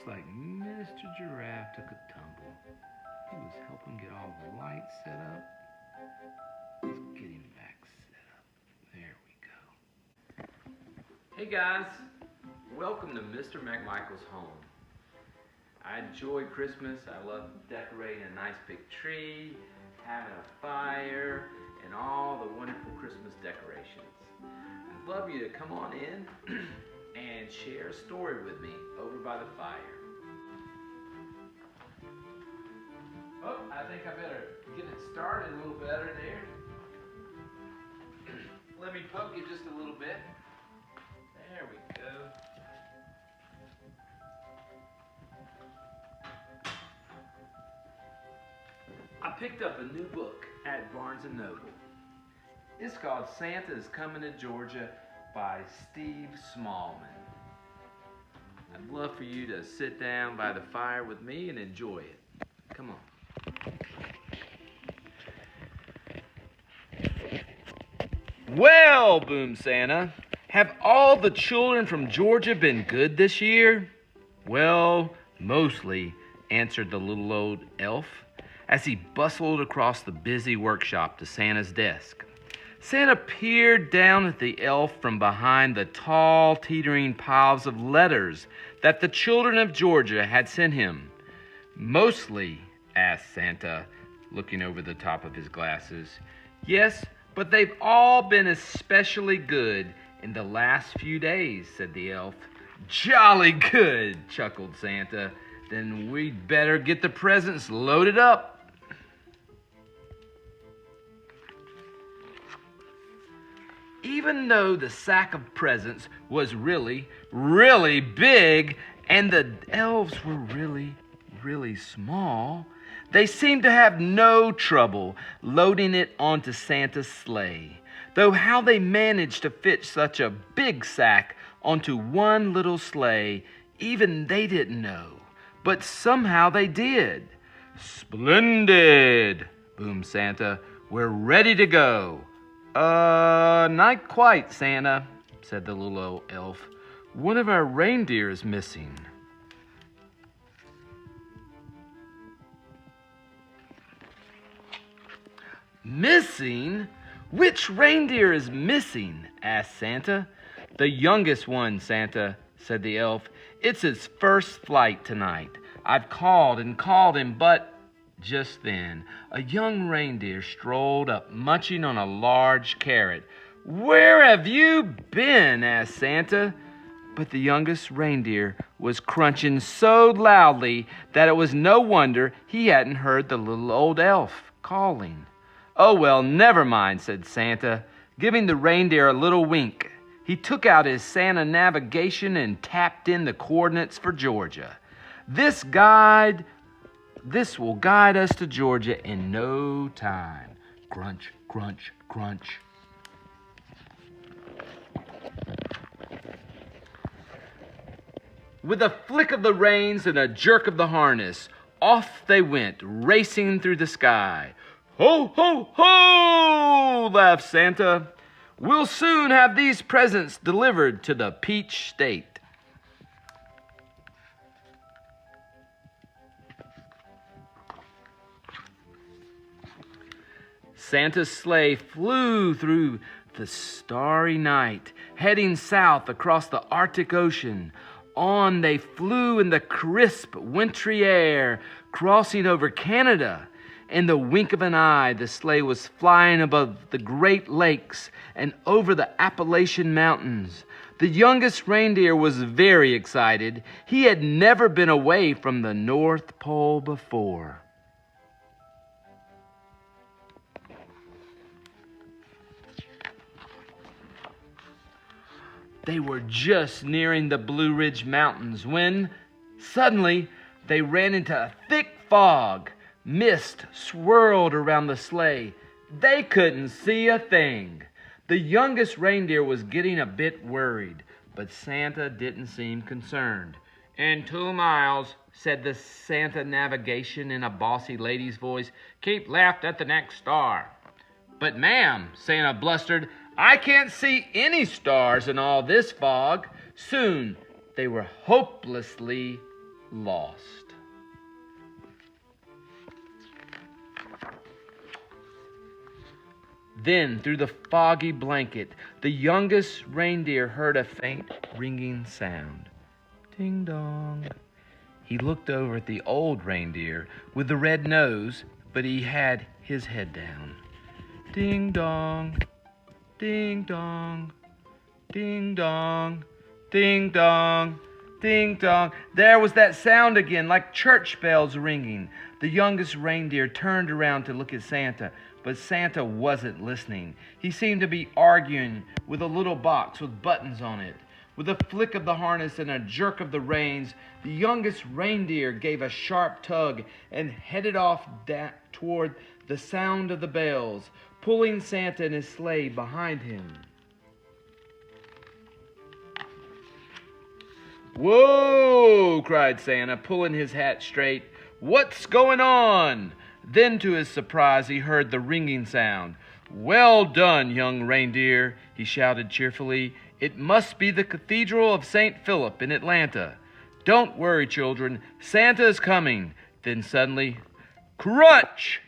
Looks like Mr. Giraffe took a tumble. He was helping get all the lights set up. Let's get him back set up. There we go. Hey guys, welcome to Mr. McMichael's home. I enjoy Christmas. I love decorating a nice big tree, having a fire, and all the wonderful Christmas decorations. I'd love you to come on in and share a story with me over by the fire. Oh, I think I better get it started a little better there. Let me poke you just a little bit. There we go. I picked up a new book at Barnes & Noble. It's called Santa is Coming to Georgia by Steve Smallman. I'd love for you to sit down by the fire with me and enjoy it. Come on. Well, boomed Santa, have all the children from Georgia been good this year? Well, mostly, answered the little old elf as he bustled across the busy workshop to Santa's desk. Santa peered down at the elf from behind the tall, teetering piles of letters that the children of Georgia had sent him. Mostly, asked Santa, looking over the top of his glasses. Yes, but they've all been especially good in the last few days, said the elf. Jolly good, chuckled Santa. Then we'd better get the presents loaded up. Even though the sack of presents was really, really big and the elves were really, really small, they seemed to have no trouble loading it onto Santa's sleigh. Though how they managed to fit such a big sack onto one little sleigh, even they didn't know. But somehow they did. Splendid, boomed Santa. We're ready to go. Not quite, Santa, said the little old elf. One of our reindeer is missing. Missing? Which reindeer is missing? Asked Santa. The youngest one, Santa, said the elf. It's its first flight tonight. I've called and called him, but just then a young reindeer strolled up, munching on a large carrot. Where have you been? Asked Santa. But the youngest reindeer was crunching so loudly that it was no wonder he hadn't heard the little old elf calling. Oh, well, never mind, said Santa, giving the reindeer a little wink. He took out his Santa navigation and tapped in the coordinates for Georgia. This will guide us to Georgia in no time. Crunch, crunch, crunch. With a flick of the reins and a jerk of the harness, off they went, racing through the sky. Ho, ho, ho, laughed Santa. We'll soon have these presents delivered to the Peach State. Santa's sleigh flew through the starry night, heading south across the Arctic Ocean. On they flew in the crisp, wintry air, crossing over Canada. In the wink of an eye, the sleigh was flying above the Great Lakes and over the Appalachian Mountains. The youngest reindeer was very excited. He had never been away from the North Pole before. They were just nearing the Blue Ridge Mountains when, suddenly, they ran into a thick fog. Mist swirled around the sleigh. They couldn't see a thing. The youngest reindeer was getting a bit worried, but Santa didn't seem concerned. In 2 miles, said the Santa navigation in a bossy lady's voice. Keep left at the next star. But ma'am, Santa blustered, I can't see any stars in all this fog. Soon they were hopelessly lost. Then, through the foggy blanket, the youngest reindeer heard a faint ringing sound. Ding dong. He looked over at the old reindeer with the red nose, but he had his head down. Ding dong, ding dong, ding dong, ding dong, ding dong. There was that sound again, like church bells ringing. The youngest reindeer turned around to look at Santa, but Santa wasn't listening. He seemed to be arguing with a little box with buttons on it. With a flick of the harness and a jerk of the reins, the youngest reindeer gave a sharp tug and headed off toward the sound of the bells, pulling Santa and his sleigh behind him. "Whoa!" cried Santa, pulling his hat straight. "What's going on?" Then, to his surprise, he heard the ringing sound. "Well done, young reindeer," he shouted cheerfully. "It must be the Cathedral of St. Philip in Atlanta. Don't worry, children. Santa is coming." Then suddenly, crunch!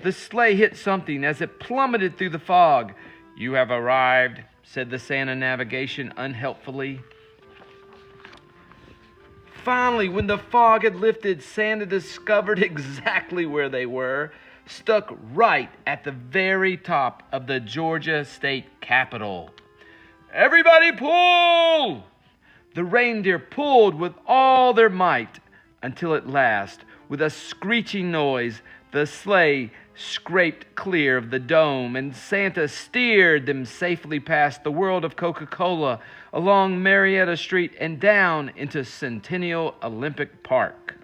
The sleigh hit something as it plummeted through the fog. "You have arrived," said the Santa navigation unhelpfully. Finally, when the fog had lifted, Santa discovered exactly where they were, stuck right at the very top of the Georgia State Capitol. "Everybody pull!" The reindeer pulled with all their might until at last, with a screeching noise, the sleigh scraped clear of the dome, and Santa steered them safely past the World of Coca-Cola, along Marietta Street, and down into Centennial Olympic Park.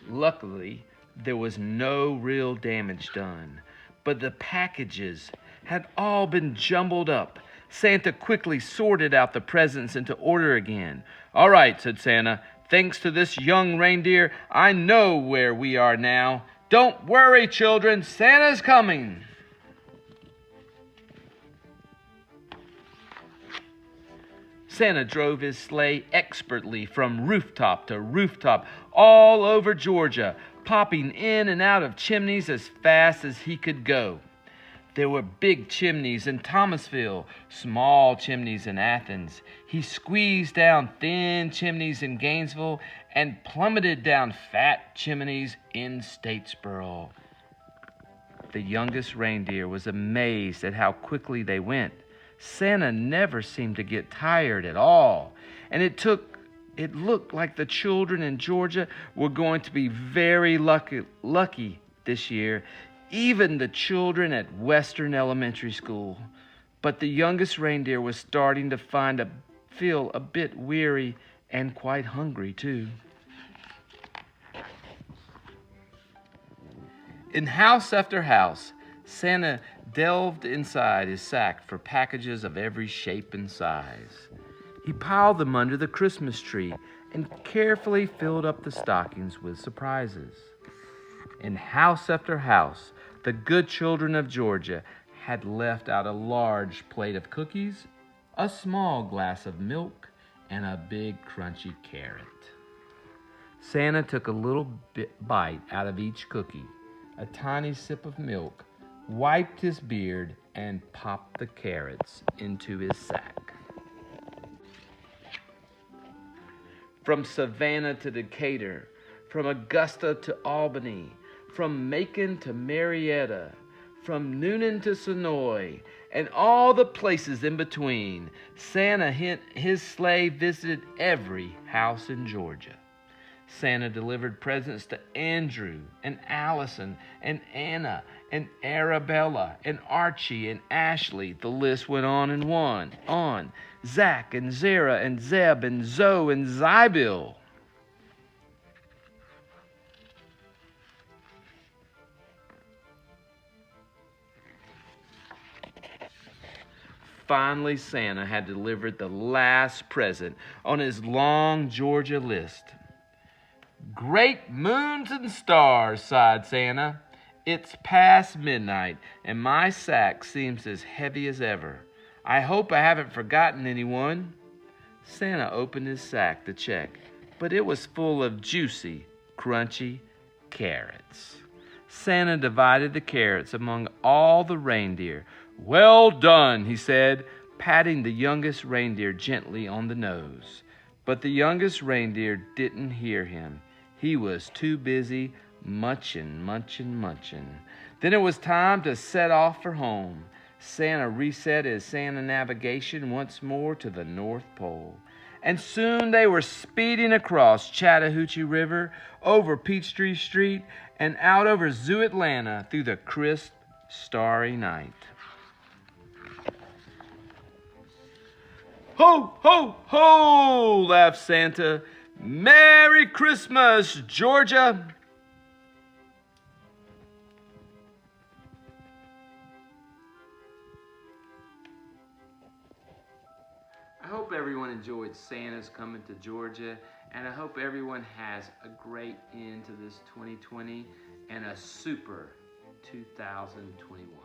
Luckily, there was no real damage done, but the packages had all been jumbled up. Santa quickly sorted out the presents into order again. "All right," said Santa. "Thanks to this young reindeer, I know where we are now. Don't worry, children. Santa's coming." Santa drove his sleigh expertly from rooftop to rooftop all over Georgia, popping in and out of chimneys as fast as he could go. There were big chimneys in Thomasville, small chimneys in Athens. He squeezed down thin chimneys in Gainesville and plummeted down fat chimneys in Statesboro. The youngest reindeer was amazed at how quickly they went. Santa never seemed to get tired at all, and it looked like the children in Georgia were going to be very lucky this year, even the children at Western Elementary School. But the youngest reindeer was starting to feel a bit weary and quite hungry too. In house after house, Santa delved inside his sack for packages of every shape and size. He piled them under the Christmas tree and carefully filled up the stockings with surprises. In house after house, the good children of Georgia had left out a large plate of cookies, a small glass of milk, and a big crunchy carrot. Santa took a little bite out of each cookie, a tiny sip of milk, wiped his beard, and popped the carrots into his sack. From Savannah to Decatur, from Augusta to Albany, from Macon to Marietta, from Noonan to Sonoy, and all the places in between, Santa his sleigh visited every house in Georgia. Santa delivered presents to Andrew and Allison and Anna and Arabella and Archie and Ashley. The list went on and on. Zach and Zara and Zeb and Zoe and Zybil. Finally, Santa had delivered the last present on his long Georgia list. "Great moons and stars," sighed Santa. "It's past midnight, and my sack seems as heavy as ever. I hope I haven't forgotten anyone." Santa opened his sack to check, but it was full of juicy, crunchy carrots. Santa divided the carrots among all the reindeer. "Well done," he said, patting the youngest reindeer gently on the nose. But the youngest reindeer didn't hear him. He was too busy munching. Then it was time to set off for home. Santa reset his Santa navigation once more to the North Pole. And soon they were speeding across Chattahoochee River, over Peachtree Street, and out over Zoo Atlanta through the crisp, starry night. "Ho, ho, ho!" laughed Santa. "Merry Christmas, Georgia!" I hope everyone enjoyed Santa's coming to Georgia, and I hope everyone has a great end to this 2020 and a super 2021.